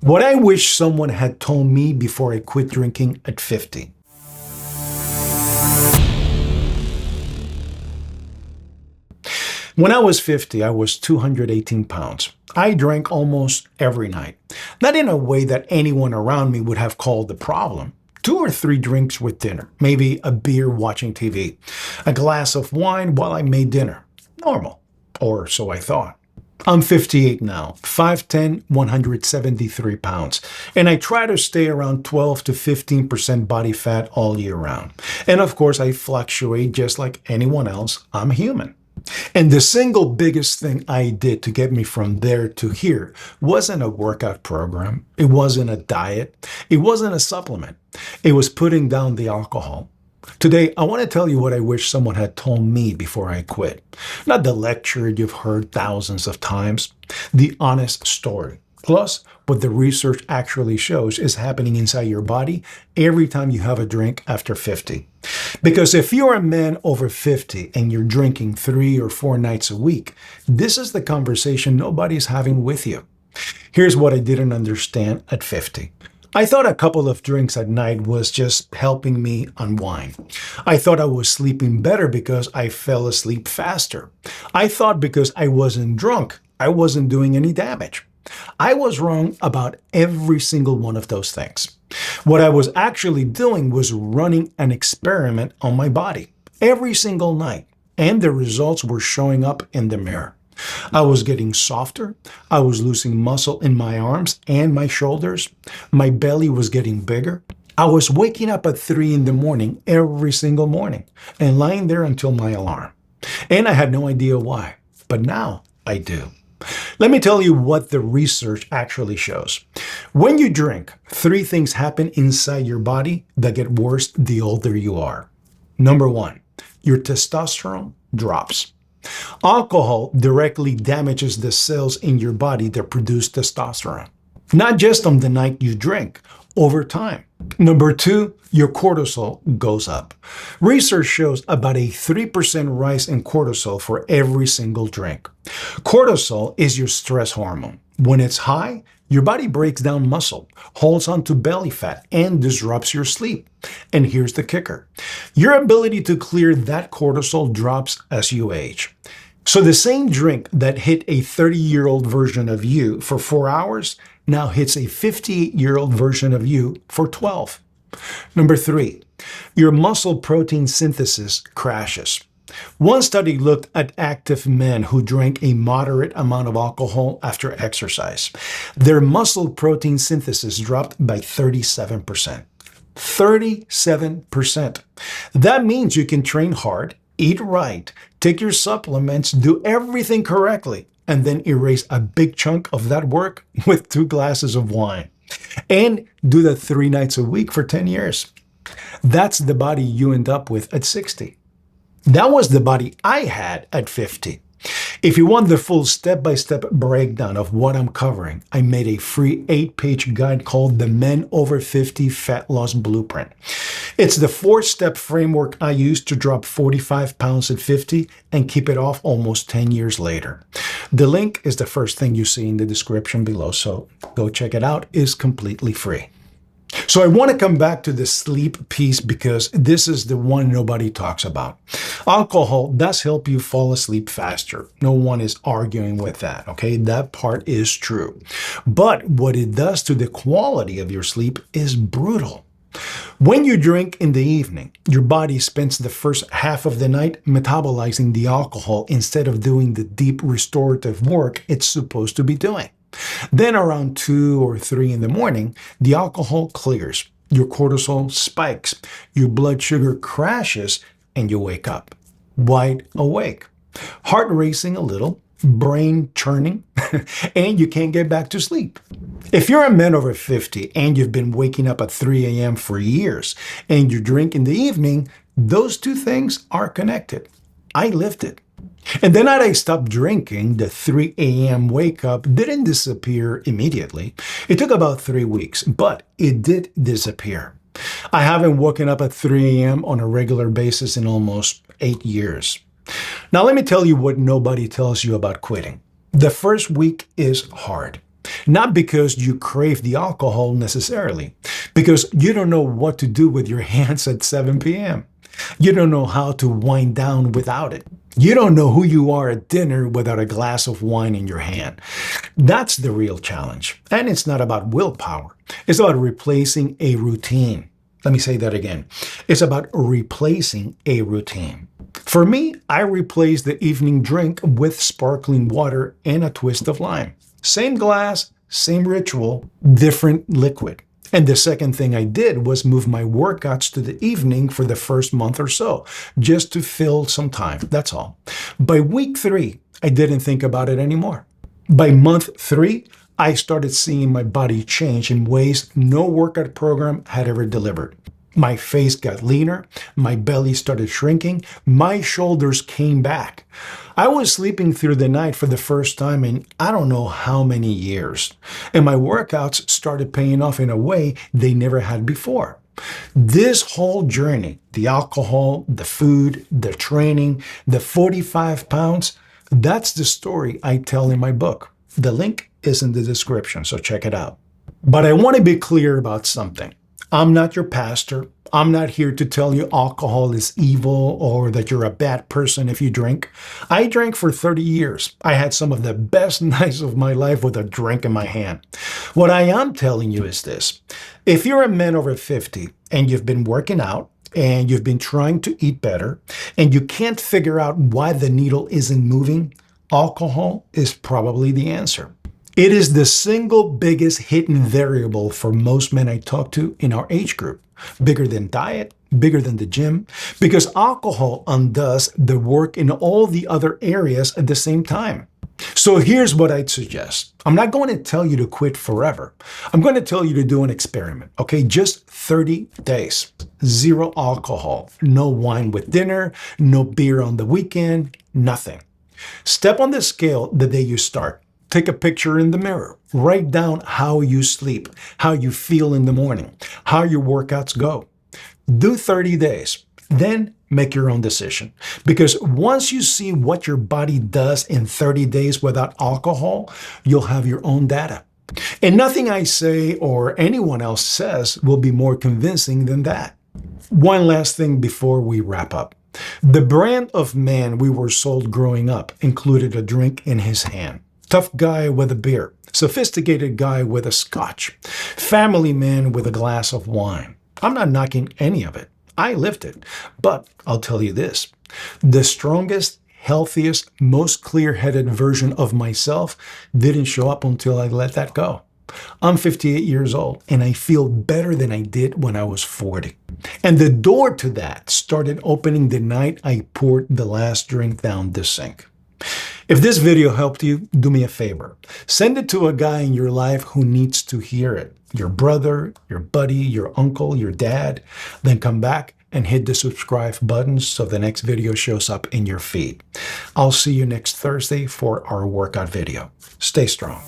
What I wish someone had told me before I quit drinking at 50. When I was 50, I was 218 pounds. I drank almost every night. Not in a way that anyone around me would have called a problem. 2 or 3 drinks with dinner, maybe a beer watching TV, a glass of wine while I made dinner. Normal, or so I thought. I'm 58 now, 5'10", 173 pounds, and I try to stay around 12 to 15% body fat all year round. And of course, I fluctuate just like anyone else. I'm human. And the single biggest thing I did to get me from there to here wasn't a workout program. It wasn't a diet. It wasn't a supplement. It was putting down the alcohol. Today, I want to tell you what I wish someone had told me before I quit. Not the lecture you've heard thousands of times, the honest story. Plus, what the research actually shows is happening inside your body every time you have a drink after 50. Because if you're a man over 50 and you're drinking 3 or 4 nights a week, this is the conversation nobody's having with you. Here's what I didn't understand at 50. I thought a couple of drinks at night was just helping me unwind. I thought I was sleeping better because I fell asleep faster. I thought because I wasn't drunk, I wasn't doing any damage. I was wrong about every single one of those things. What I was actually doing was running an experiment on my body every single night, and the results were showing up in the mirror. I was getting softer. I was losing muscle in my arms and my shoulders. My belly was getting bigger. I was waking up at 3 in the morning every single morning and lying there until my alarm. And I had no idea why, but now I do. Let me tell you what the research actually shows. When you drink, 3 things happen inside your body that get worse the older you are. Number 1, your testosterone drops. Alcohol directly damages the cells in your body that produce testosterone. Not just on the night you drink, over time. Number 2, your cortisol goes up. Research shows about a 3% rise in cortisol for every single drink. Cortisol is your stress hormone. When it's high, your body breaks down muscle, holds onto belly fat, and disrupts your sleep. And here's the kicker. Your ability to clear that cortisol drops as you age. So the same drink that hit a 30-year-old version of you for 4 hours now hits a 58-year-old version of you for 12. Number 3, your muscle protein synthesis crashes. One study looked at active men who drank a moderate amount of alcohol after exercise. Their muscle protein synthesis dropped by 37%. 37%. That means you can train hard, eat right, take your supplements, do everything correctly, and then erase a big chunk of that work with 2 glasses of wine. And do that 3 nights a week for 10 years. That's the body you end up with at 60. That was the body I had at 50. If you want the full step-by-step breakdown of what I'm covering, I made a free 8-page guide called the Men Over 50 Fat Loss Blueprint. It's the 4-step framework I used to drop 45 pounds at 50 and keep it off almost 10 years later. The link is the first thing you see in the description below, so go check it out. It's completely free. So I want to come back to the sleep piece because this is the one nobody talks about. Alcohol does help you fall asleep faster. No one is arguing with that, okay? That part is true. But what it does to the quality of your sleep is brutal. When you drink in the evening, your body spends the first half of the night metabolizing the alcohol instead of doing the deep restorative work it's supposed to be doing. Then around 2 or 3 in the morning, the alcohol clears, your cortisol spikes, your blood sugar crashes, and you wake up, wide awake, heart racing a little, brain churning, and you can't get back to sleep. If you're a man over 50 and you've been waking up at 3 a.m. for years and you drink in the evening, those 2 things are connected. I lived it. And the night I stopped drinking, the 3 a.m. wake up didn't disappear immediately. It took about 3 weeks, but it did disappear. I haven't woken up at 3 a.m. on a regular basis in almost 8 years. Now let me tell you what nobody tells you about quitting. The first week is hard. Not because you crave the alcohol necessarily, because you don't know what to do with your hands at 7 p.m. You don't know how to wind down without it. You don't know who you are at dinner without a glass of wine in your hand. That's the real challenge. And it's not about willpower. It's about replacing a routine. Let me say that again. It's about replacing a routine. For me, I replaced the evening drink with sparkling water and a twist of lime. Same glass, same ritual, different liquid. And the second thing I did was move my workouts to the evening for the first month or so, just to fill some time. That's all. By week 3, I didn't think about it anymore. By month 3, I started seeing my body change in ways no workout program had ever delivered. My face got leaner, my belly started shrinking, my shoulders came back. I was sleeping through the night for the first time in I don't know how many years, and my workouts started paying off in a way they never had before. This whole journey, the alcohol, the food, the training, the 45 pounds, that's the story I tell in my book. The link is in the description, so check it out. But I want to be clear about something. I'm not your pastor. I'm not here to tell you alcohol is evil or that you're a bad person if you drink. I drank for 30 years. I had some of the best nights of my life with a drink in my hand. What I am telling you is this. If you're a man over 50 and you've been working out and you've been trying to eat better and you can't figure out why the needle isn't moving, alcohol is probably the answer. It is the single biggest hidden variable for most men I talk to in our age group. Bigger than diet, bigger than the gym, because alcohol undoes the work in all the other areas at the same time. So here's what I'd suggest. I'm not going to tell you to quit forever. I'm going to tell you to do an experiment, okay? Just 30 days. 0 alcohol, no wine with dinner, no beer on the weekend, nothing. Step on the scale the day you start. Take a picture in the mirror. Write down how you sleep, how you feel in the morning, how your workouts go. Do 30 days. Then make your own decision. Because once you see what your body does in 30 days without alcohol, you'll have your own data. And nothing I say or anyone else says will be more convincing than that. One last thing before we wrap up. The brand of man we were sold growing up included a drink in his hand. Tough guy with a beer, sophisticated guy with a scotch, family man with a glass of wine. I'm not knocking any of it. I lived it. But I'll tell you this, the strongest, healthiest, most clear-headed version of myself didn't show up until I let that go. I'm 58 years old and I feel better than I did when I was 40. And the door to that started opening the night I poured the last drink down the sink. If this video helped you, do me a favor. Send it to a guy in your life who needs to hear it. Your brother, your buddy, your uncle, your dad. Then come back and hit the subscribe button so the next video shows up in your feed. I'll see you next Thursday for our workout video. Stay strong.